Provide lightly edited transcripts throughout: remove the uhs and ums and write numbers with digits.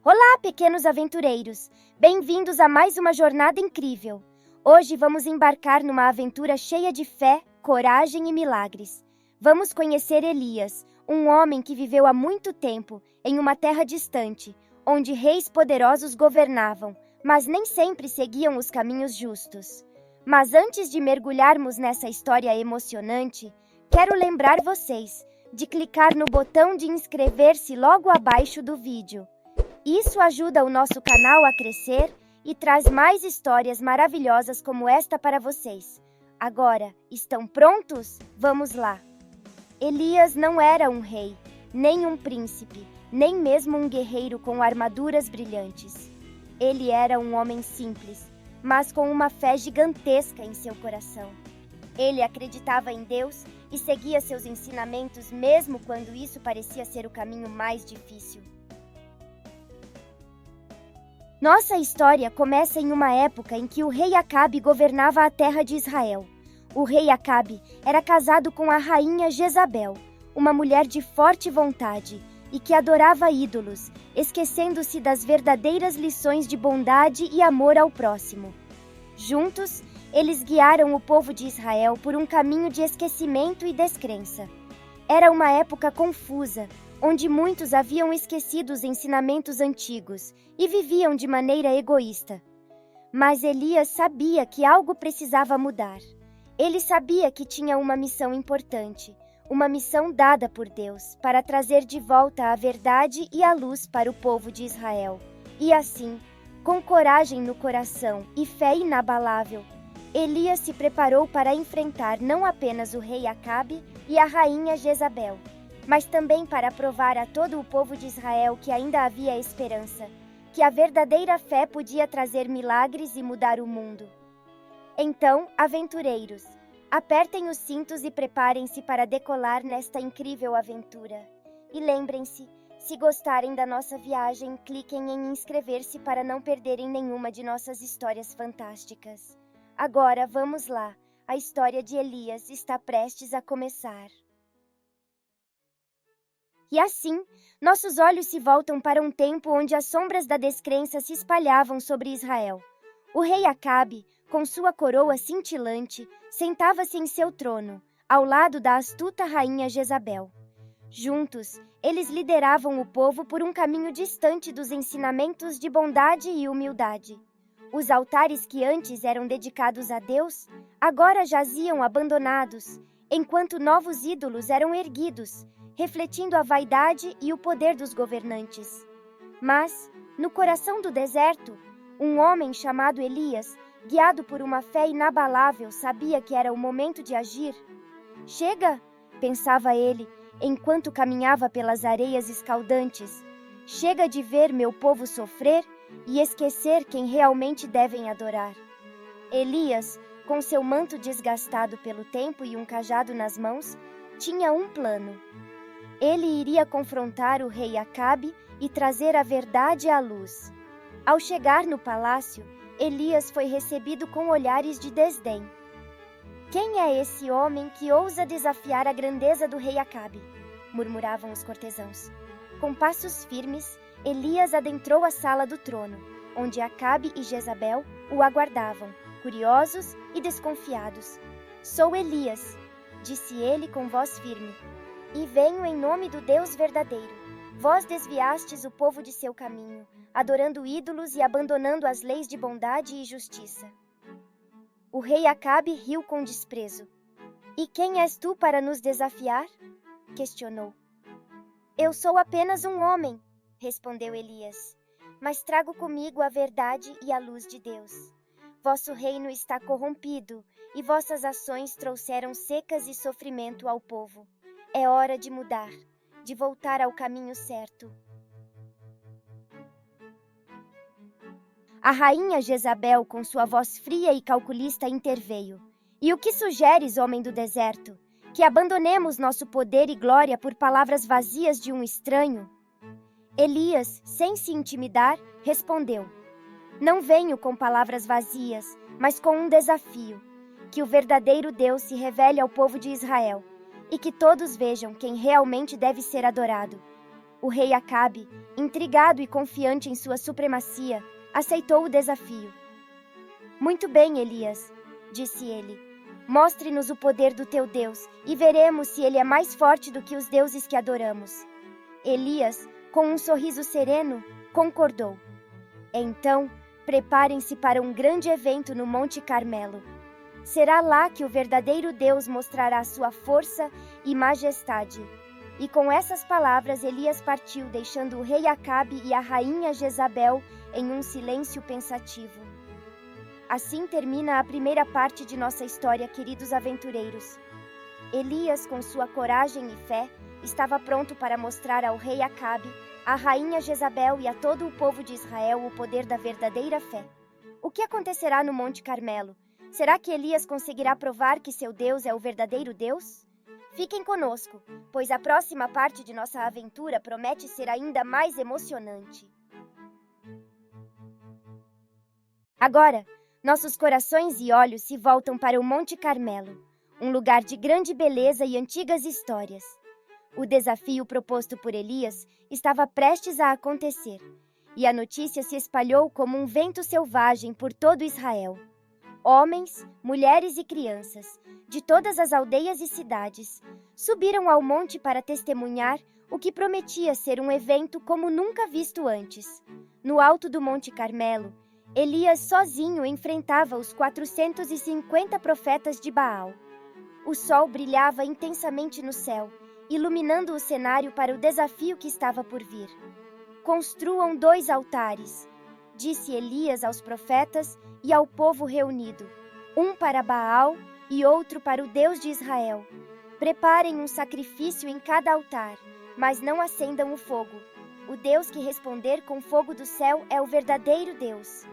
Olá, pequenos aventureiros! Bem-vindos a mais uma jornada incrível! Hoje vamos embarcar numa aventura cheia de fé, coragem e milagres. Vamos conhecer Elias, um homem que viveu há muito tempo em uma terra distante, onde reis poderosos governavam, mas nem sempre seguiam os caminhos justos. Mas antes de mergulharmos nessa história emocionante, quero lembrar vocês de clicar no botão de inscrever-se logo abaixo do vídeo. Isso ajuda o nosso canal a crescer e traz mais histórias maravilhosas como esta para vocês. Agora, estão prontos? Vamos lá! Elias não era um rei, nem um príncipe, nem mesmo um guerreiro com armaduras brilhantes. Ele era um homem simples, mas com uma fé gigantesca em seu coração. Ele acreditava em Deus e seguia seus ensinamentos mesmo quando isso parecia ser o caminho mais difícil. Nossa história começa em uma época em que o rei Acabe governava a terra de Israel. O rei Acabe era casado com a rainha Jezabel, uma mulher de forte vontade e que adorava ídolos, esquecendo-se das verdadeiras lições de bondade e amor ao próximo. Juntos, eles guiaram o povo de Israel por um caminho de esquecimento e descrença. Era uma época confusa, onde muitos haviam esquecido os ensinamentos antigos e viviam de maneira egoísta. Mas Elias sabia que algo precisava mudar. Ele sabia que tinha uma missão importante, uma missão dada por Deus para trazer de volta a verdade e a luz para o povo de Israel. E assim, com coragem no coração e fé inabalável, Elias se preparou para enfrentar não apenas o rei Acabe e a rainha Jezabel, mas também para provar a todo o povo de Israel que ainda havia esperança, que a verdadeira fé podia trazer milagres e mudar o mundo. Então, aventureiros, apertem os cintos e preparem-se para decolar nesta incrível aventura. E lembrem-se, se gostarem da nossa viagem, cliquem em inscrever-se para não perderem nenhuma de nossas histórias fantásticas. Agora, vamos lá, a história de Elias está prestes a começar. E assim, nossos olhos se voltam para um tempo onde as sombras da descrença se espalhavam sobre Israel. O rei Acabe, com sua coroa cintilante, sentava-se em seu trono, ao lado da astuta rainha Jezabel. Juntos, eles lideravam o povo por um caminho distante dos ensinamentos de bondade e humildade. Os altares que antes eram dedicados a Deus, agora jaziam abandonados, enquanto novos ídolos eram erguidos, refletindo a vaidade e o poder dos governantes. Mas, no coração do deserto, um homem chamado Elias, guiado por uma fé inabalável, sabia que era o momento de agir. Chega, pensava ele, enquanto caminhava pelas areias escaldantes. Chega de ver meu povo sofrer e esquecer quem realmente devem adorar. Elias, com seu manto desgastado pelo tempo e um cajado nas mãos, tinha um plano. Ele iria confrontar o rei Acabe e trazer a verdade à luz. Ao chegar no palácio, Elias foi recebido com olhares de desdém. Quem é esse homem que ousa desafiar a grandeza do rei Acabe? Murmuravam os cortesãos. Com passos firmes, Elias adentrou a sala do trono, onde Acabe e Jezabel o aguardavam, curiosos e desconfiados. Sou Elias, disse ele com voz firme. E venho em nome do Deus verdadeiro. Vós desviastes o povo de seu caminho, adorando ídolos e abandonando as leis de bondade e justiça. O rei Acabe riu com desprezo. E quem és tu para nos desafiar? Questionou. Eu sou apenas um homem, respondeu Elias, mas trago comigo a verdade e a luz de Deus. Vosso reino está corrompido e vossas ações trouxeram secas e sofrimento ao povo. É hora de mudar, de voltar ao caminho certo. A rainha Jezabel, com sua voz fria e calculista, interveio. E o que sugeres, homem do deserto? Que abandonemos nosso poder e glória por palavras vazias de um estranho? Elias, sem se intimidar, respondeu. Não venho com palavras vazias, mas com um desafio. Que o verdadeiro Deus se revele ao povo de Israel. E que todos vejam quem realmente deve ser adorado. O rei Acabe, intrigado e confiante em sua supremacia, aceitou o desafio. Muito bem, Elias, disse ele. Mostre-nos o poder do teu Deus e veremos se ele é mais forte do que os deuses que adoramos. Elias, com um sorriso sereno, concordou. Então, preparem-se para um grande evento no Monte Carmelo. Será lá que o verdadeiro Deus mostrará sua força e majestade. E com essas palavras Elias partiu, deixando o rei Acabe e a rainha Jezabel em um silêncio pensativo. Assim termina a primeira parte de nossa história, queridos aventureiros. Elias, com sua coragem e fé, estava pronto para mostrar ao rei Acabe, à rainha Jezabel e a todo o povo de Israel o poder da verdadeira fé. O que acontecerá no Monte Carmelo? Será que Elias conseguirá provar que seu Deus é o verdadeiro Deus? Fiquem conosco, pois a próxima parte de nossa aventura promete ser ainda mais emocionante. Agora, nossos corações e olhos se voltam para o Monte Carmelo, um lugar de grande beleza e antigas histórias. O desafio proposto por Elias estava prestes a acontecer, e a notícia se espalhou como um vento selvagem por todo Israel. Homens, mulheres e crianças, de todas as aldeias e cidades, subiram ao monte para testemunhar o que prometia ser um evento como nunca visto antes. No alto do Monte Carmelo, Elias sozinho enfrentava os 450 profetas de Baal. O sol brilhava intensamente no céu, iluminando o cenário para o desafio que estava por vir. Construam 2 altares, disse Elias aos profetas e ao povo reunido, um para Baal e outro para o Deus de Israel. Preparem um sacrifício em cada altar, mas não acendam o fogo. O Deus que responder com fogo do céu é o verdadeiro Deus.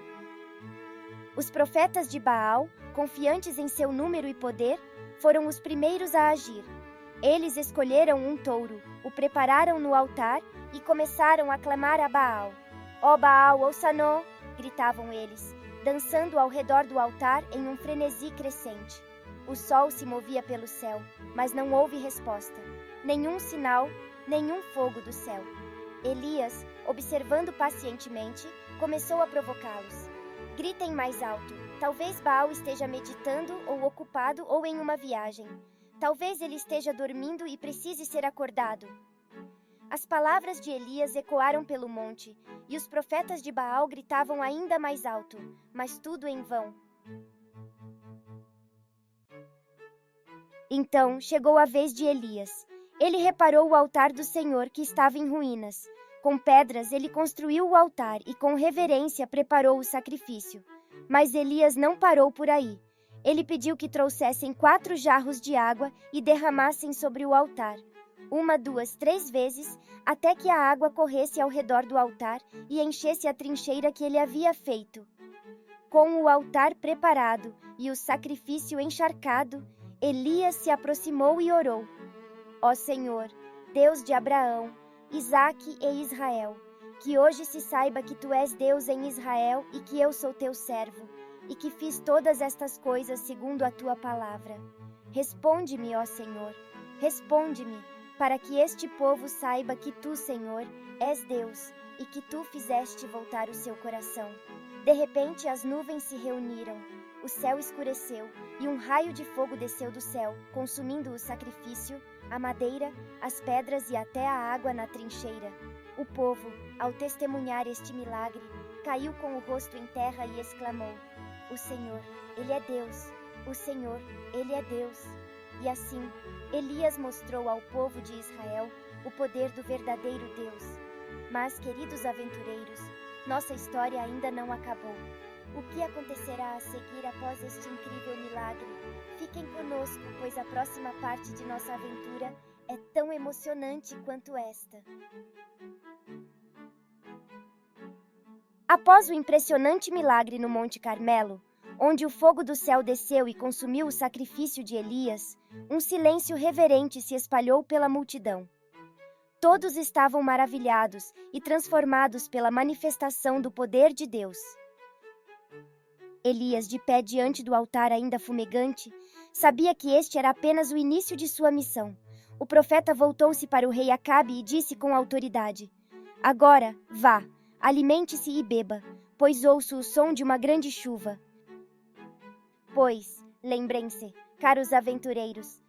Os profetas de Baal, confiantes em seu número e poder, foram os primeiros a agir. Eles escolheram um touro, o prepararam no altar e começaram a clamar a Baal. Ó Baal, ouça-nos! Gritavam eles, dançando ao redor do altar em um frenesi crescente. O sol se movia pelo céu, mas não houve resposta. Nenhum sinal, nenhum fogo do céu. Elias, observando pacientemente, começou a provocá-los. Gritem mais alto. Talvez Baal esteja meditando ou ocupado ou em uma viagem. Talvez ele esteja dormindo e precise ser acordado. As palavras de Elias ecoaram pelo monte, e os profetas de Baal gritavam ainda mais alto, mas tudo em vão. Então chegou a vez de Elias. Ele reparou o altar do Senhor que estava em ruínas. Com pedras ele construiu o altar e com reverência preparou o sacrifício. Mas Elias não parou por aí. Ele pediu que trouxessem 4 jarros de água e derramassem sobre o altar. 1, 2, 3 vezes, até que a água corresse ao redor do altar e enchesse a trincheira que ele havia feito. Com o altar preparado e o sacrifício encharcado, Elias se aproximou e orou. Ó Senhor, Deus de Abraão, Isaque e Israel, que hoje se saiba que tu és Deus em Israel e que eu sou teu servo, e que fiz todas estas coisas segundo a tua palavra. Responde-me, ó Senhor, responde-me, para que este povo saiba que tu, Senhor, és Deus, e que tu fizeste voltar o seu coração. De repente as nuvens se reuniram, o céu escureceu, e um raio de fogo desceu do céu, consumindo o sacrifício, a madeira, as pedras e até a água na trincheira. O povo, ao testemunhar este milagre, caiu com o rosto em terra e exclamou: O Senhor, Ele é Deus! O Senhor, Ele é Deus! E assim, Elias mostrou ao povo de Israel o poder do verdadeiro Deus. Mas, queridos aventureiros, nossa história ainda não acabou. O que acontecerá a seguir após este incrível milagre? Fiquem conosco, pois a próxima parte de nossa aventura é tão emocionante quanto esta. Após o impressionante milagre no Monte Carmelo, onde o fogo do céu desceu e consumiu o sacrifício de Elias, um silêncio reverente se espalhou pela multidão. Todos estavam maravilhados e transformados pela manifestação do poder de Deus. Elias, de pé diante do altar ainda fumegante, sabia que este era apenas o início de sua missão. o profeta voltou-se para o rei Acabe e disse com autoridade: Agora, vá, alimente-se e beba, pois ouço o som de uma grande chuva. Pois, lembrem-se, caros aventureiros,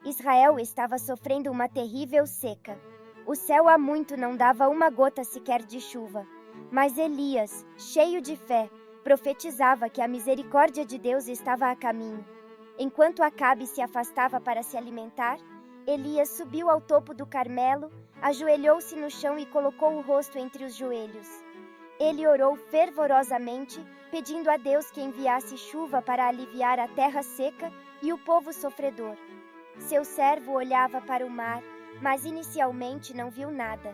Israel estava sofrendo uma terrível seca. O céu há muito não dava uma gota sequer de chuva. Mas Elias, cheio de fé, profetizava que a misericórdia de Deus estava a caminho. Enquanto Acabe se afastava para se alimentar, Elias subiu ao topo do Carmelo, ajoelhou-se no chão e colocou o rosto entre os joelhos. Ele orou fervorosamente, pedindo a Deus que enviasse chuva para aliviar a terra seca e o povo sofredor. Seu servo olhava para o mar, mas inicialmente não viu nada.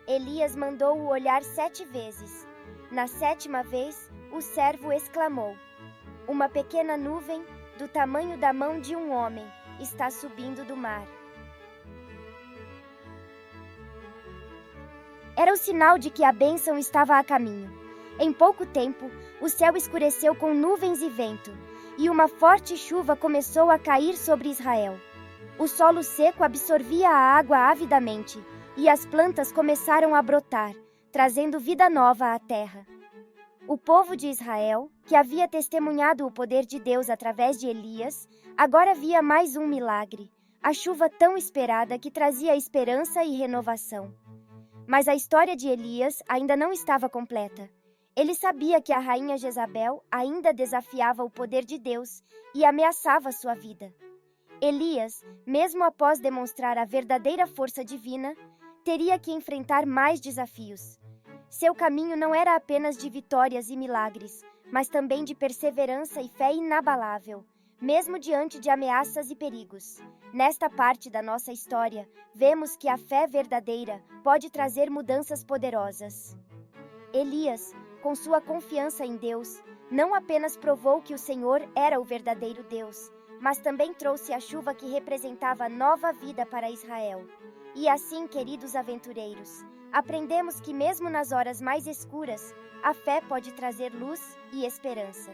Elias mandou-o olhar 7 vezes. Na 7ª vez, o servo exclamou: Uma pequena nuvem, do tamanho da mão de um homem, está subindo do mar. Era o sinal de que a bênção estava a caminho. Em pouco tempo, o céu escureceu com nuvens e vento, e uma forte chuva começou a cair sobre Israel. O solo seco absorvia a água avidamente, e as plantas começaram a brotar, trazendo vida nova à terra. O povo de Israel, que havia testemunhado o poder de Deus através de Elias, agora via mais um milagre, a chuva tão esperada que trazia esperança e renovação. Mas a história de Elias ainda não estava completa. Ele sabia que a rainha Jezabel ainda desafiava o poder de Deus e ameaçava sua vida. Elias, mesmo após demonstrar a verdadeira força divina, teria que enfrentar mais desafios. Seu caminho não era apenas de vitórias e milagres, mas também de perseverança e fé inabalável, mesmo diante de ameaças e perigos. Nesta parte da nossa história, vemos que a fé verdadeira pode trazer mudanças poderosas. Elias, com sua confiança em Deus, não apenas provou que o Senhor era o verdadeiro Deus, mas também trouxe a chuva que representava nova vida para Israel. E assim, queridos aventureiros, aprendemos que mesmo nas horas mais escuras, a fé pode trazer luz e esperança.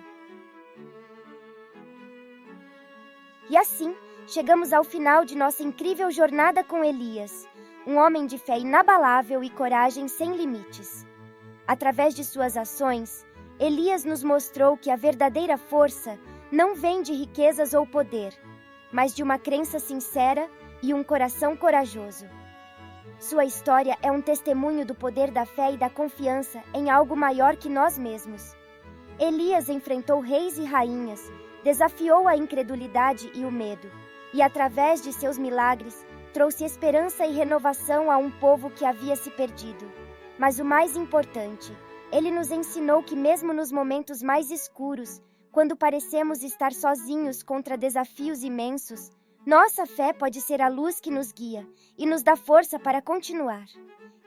E assim, chegamos ao final de nossa incrível jornada com Elias, um homem de fé inabalável e coragem sem limites. Através de suas ações, Elias nos mostrou que a verdadeira força não vem de riquezas ou poder, mas de uma crença sincera e um coração corajoso. Sua história é um testemunho do poder da fé e da confiança em algo maior que nós mesmos. Elias enfrentou reis e rainhas, desafiou a incredulidade e o medo, e através de seus milagres, trouxe esperança e renovação a um povo que havia se perdido. Mas o mais importante, ele nos ensinou que mesmo nos momentos mais escuros, quando parecemos estar sozinhos contra desafios imensos, nossa fé pode ser a luz que nos guia e nos dá força para continuar.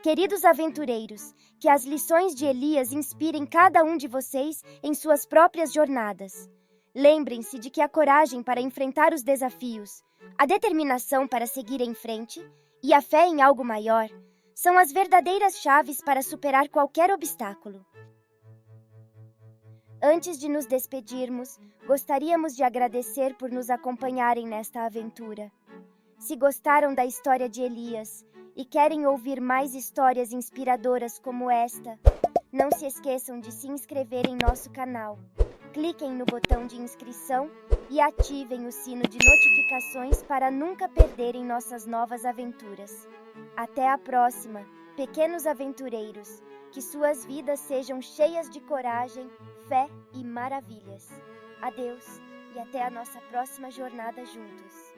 Queridos aventureiros, que as lições de Elias inspirem cada um de vocês em suas próprias jornadas. Lembrem-se de que a coragem para enfrentar os desafios, a determinação para seguir em frente e a fé em algo maior são as verdadeiras chaves para superar qualquer obstáculo. Antes de nos despedirmos, gostaríamos de agradecer por nos acompanharem nesta aventura. Se gostaram da história de Elias e querem ouvir mais histórias inspiradoras como esta, não se esqueçam de se inscrever em nosso canal. Cliquem no botão de inscrição e ativem o sino de notificações para nunca perderem nossas novas aventuras. Até a próxima, pequenos aventureiros! Que suas vidas sejam cheias de coragem, fé e maravilhas. Adeus e até a nossa próxima jornada juntos.